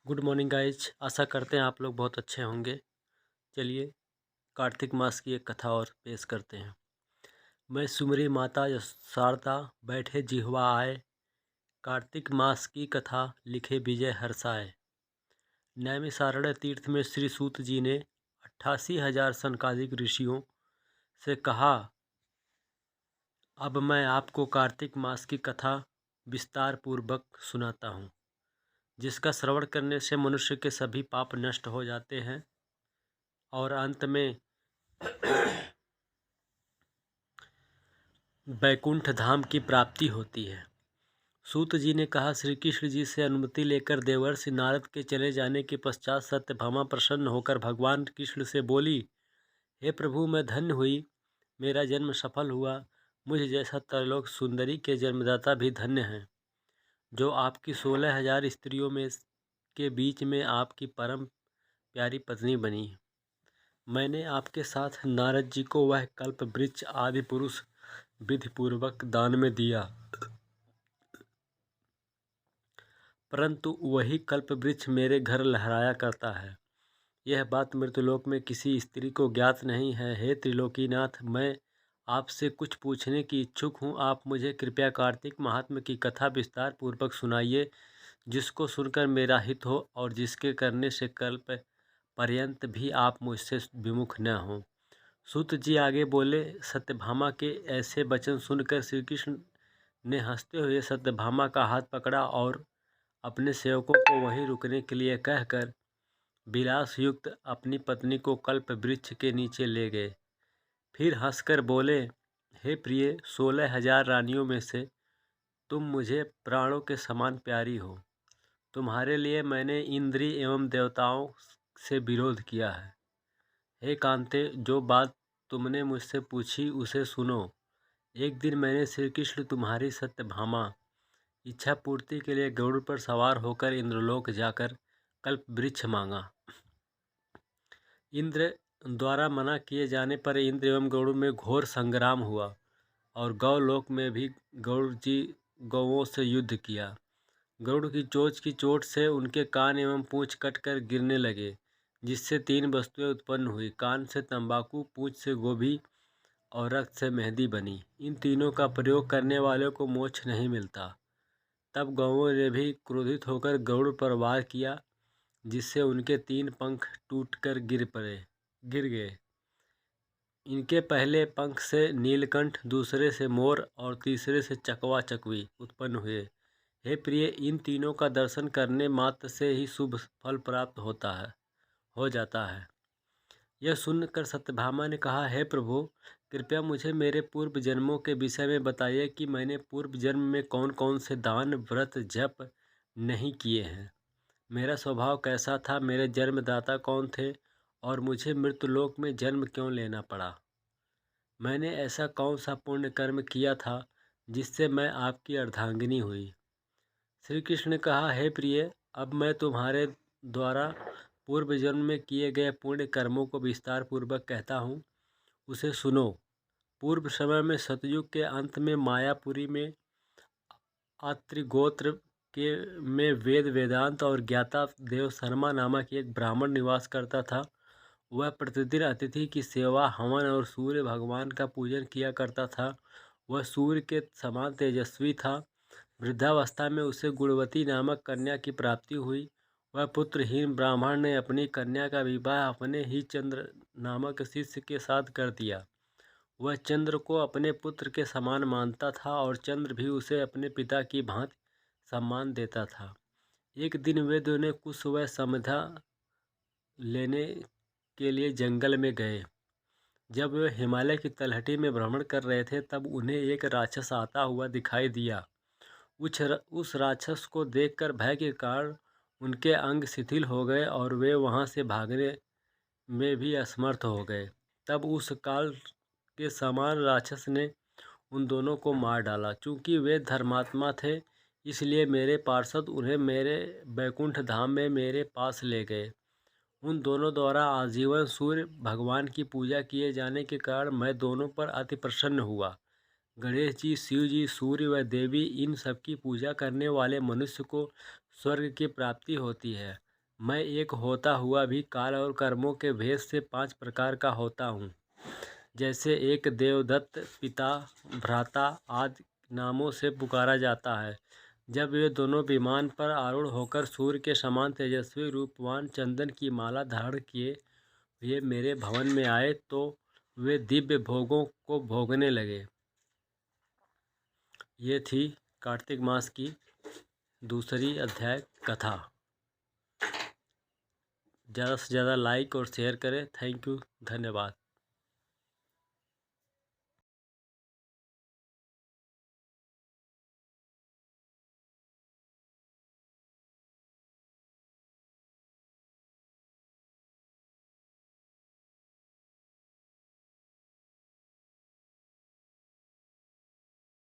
Good morning guys. आशा करते हैं आप लोग बहुत अच्छे होंगे। चलिए कार्तिक मास की एक कथा और पेश करते हैं। मैं सुमरी माता शारदा बैठे जिह्वा आए, कार्तिक मास की कथा लिखे विजय हर्षाए। नैमिषारण्य तीर्थ में श्री सूत जी ने 88,000 सनकादिक ऋषियों से कहा, अब मैं आपको कार्तिक मास की कथा विस्तार पूर्वक सुनाता हूँ, जिसका श्रवण करने से मनुष्य के सभी पाप नष्ट हो जाते हैं और अंत में बैकुंठ धाम की प्राप्ति होती है। सूत जी ने कहा, श्री कृष्ण जी से अनुमति लेकर देवर्षि नारद के चले जाने के पश्चात सत्यभामा प्रसन्न होकर भगवान कृष्ण से बोली, हे प्रभु, मैं धन्य हुई, मेरा जन्म सफल हुआ। मुझ जैसा त्रैलोक सुंदरी के जन्मदाता भी धन्य हैं, जो आपकी 16,000 स्त्रियों में के बीच में आपकी परम प्यारी पत्नी बनी। मैंने आपके साथ नारद जी को वह कल्प वृक्ष आदि पुरुष विधि पूर्वक दान में दिया, परंतु वही कल्प वृक्ष मेरे घर लहराया करता है। यह बात मृतलोक में किसी स्त्री को ज्ञात नहीं है। हे त्रिलोकीनाथ, मैं आपसे कुछ पूछने की इच्छुक हूँ। आप मुझे कृपया कार्तिक महात्म्य की कथा विस्तार पूर्वक सुनाइए, जिसको सुनकर मेरा हित हो और जिसके करने से कल्प पर्यंत भी आप मुझसे विमुख न हों। सूत जी आगे बोले, सत्यभामा के ऐसे वचन सुनकर श्री कृष्ण ने हंसते हुए सत्यभामा का हाथ पकड़ा और अपने सेवकों को वहीं रुकने के लिए कहकर विलास युक्त अपनी पत्नी को कल्प वृक्ष के नीचे ले गए। फिर हंसकर बोले, हे प्रिय, 16,000 रानियों में से तुम मुझे प्राणों के समान प्यारी हो। तुम्हारे लिए मैंने इंद्री एवं देवताओं से विरोध किया है। हे कांते, जो बात तुमने मुझसे पूछी उसे सुनो। एक दिन मैंने श्री कृष्ण तुम्हारी सत्यभामा इच्छा पूर्ति के लिए गरुड़ पर सवार होकर इंद्रलोक जाकर कल्प वृक्ष मांगा। इंद्र द्वारा मना किए जाने पर इंद्र एवं गरुड़ में घोर संग्राम हुआ और गौलोक में भी गरुड़ जी गौओं से युद्ध किया। गरुड़ की चोंच की चोट से उनके कान एवं पूंछ कटकर गिरने लगे, जिससे 3 वस्तुएं उत्पन्न हुई। कान से तंबाकू, पूंछ से गोभी और रक्त से मेहंदी बनी। इन तीनों का प्रयोग करने वालों को मोक्ष नहीं मिलता। तब गौओं ने भी क्रोधित होकर गरुड़ पर वार किया, जिससे उनके 3 पंख टूटकर गिर गए। इनके पहले पंख से नीलकंठ, दूसरे से मोर और तीसरे से चकवा चकवी उत्पन्न हुए। हे प्रिय, इन तीनों का दर्शन करने मात्र से ही शुभ फल प्राप्त हो जाता है। यह सुनकर सत्यभामा ने कहा, हे प्रभु, कृपया मुझे मेरे पूर्व जन्मों के विषय में बताइए कि मैंने पूर्व जन्म में कौन कौन से दान, व्रत, जप नहीं किए हैं। मेरा स्वभाव कैसा था, मेरे जन्मदाता कौन थे और मुझे मृत्युलोक में जन्म क्यों लेना पड़ा। मैंने ऐसा कौन सा पुण्य कर्म किया था जिससे मैं आपकी अर्धांगिनी हुई। श्री कृष्ण ने कहा, हे प्रिय, अब मैं तुम्हारे द्वारा पूर्व जन्म में किए गए पुण्य कर्मों को विस्तार पूर्वक कहता हूँ, उसे सुनो। पूर्व समय में सतयुग के अंत में मायापुरी में अत्रि गोत्र के में वेद वेदांत और ज्ञाता देव शर्मा नामक एक ब्राह्मण निवास करता था। वह प्रतिदिन अतिथि की सेवा, हवन और सूर्य भगवान का पूजन किया करता था। वह सूर्य के समान तेजस्वी था। वृद्धावस्था में उसे गुणवती नामक कन्या की प्राप्ति हुई। वह पुत्रहीन ब्राह्मण ने अपनी कन्या का विवाह अपने ही चंद्र नामक शिष्य के साथ कर दिया। वह चंद्र को अपने पुत्र के समान मानता था और चंद्र भी उसे अपने पिता की भांति सम्मान देता था। एक दिन वे दोनों कुश व समधा लेने के लिए जंगल में गए। जब वे हिमालय की तलहटी में भ्रमण कर रहे थे, तब उन्हें एक राक्षस आता हुआ दिखाई दिया। उस राक्षस को देखकर भय के कारण उनके अंग शिथिल हो गए और वे वहां से भागने में भी असमर्थ हो गए। तब उस काल के समान राक्षस ने उन दोनों को मार डाला। चूंकि वे धर्मात्मा थे, इसलिए मेरे पार्षद उन्हें मेरे बैकुंठ धाम में मेरे पास ले गए। उन दोनों द्वारा आजीवन सूर्य भगवान की पूजा किए जाने के कारण मैं दोनों पर अति प्रसन्न हुआ। गणेश जी, शिव जी, सूर्य व देवी, इन सबकी पूजा करने वाले मनुष्य को स्वर्ग की प्राप्ति होती है। मैं एक होता हुआ भी काल और कर्मों के भेद से 5 प्रकार का होता हूँ। जैसे एक देवदत्त, पिता, भ्राता आदि नामों से पुकारा जाता है। जब वे दोनों विमान पर आरूढ़ होकर सूर्य के समान तेजस्वी रूपवान चंदन की माला धारण किए हुए मेरे भवन में आए तो वे दिव्य भोगों को भोगने लगे। ये थी कार्तिक मास की दूसरी अध्याय कथा। ज़्यादा से ज़्यादा लाइक और शेयर करें। थैंक यू, धन्यवाद।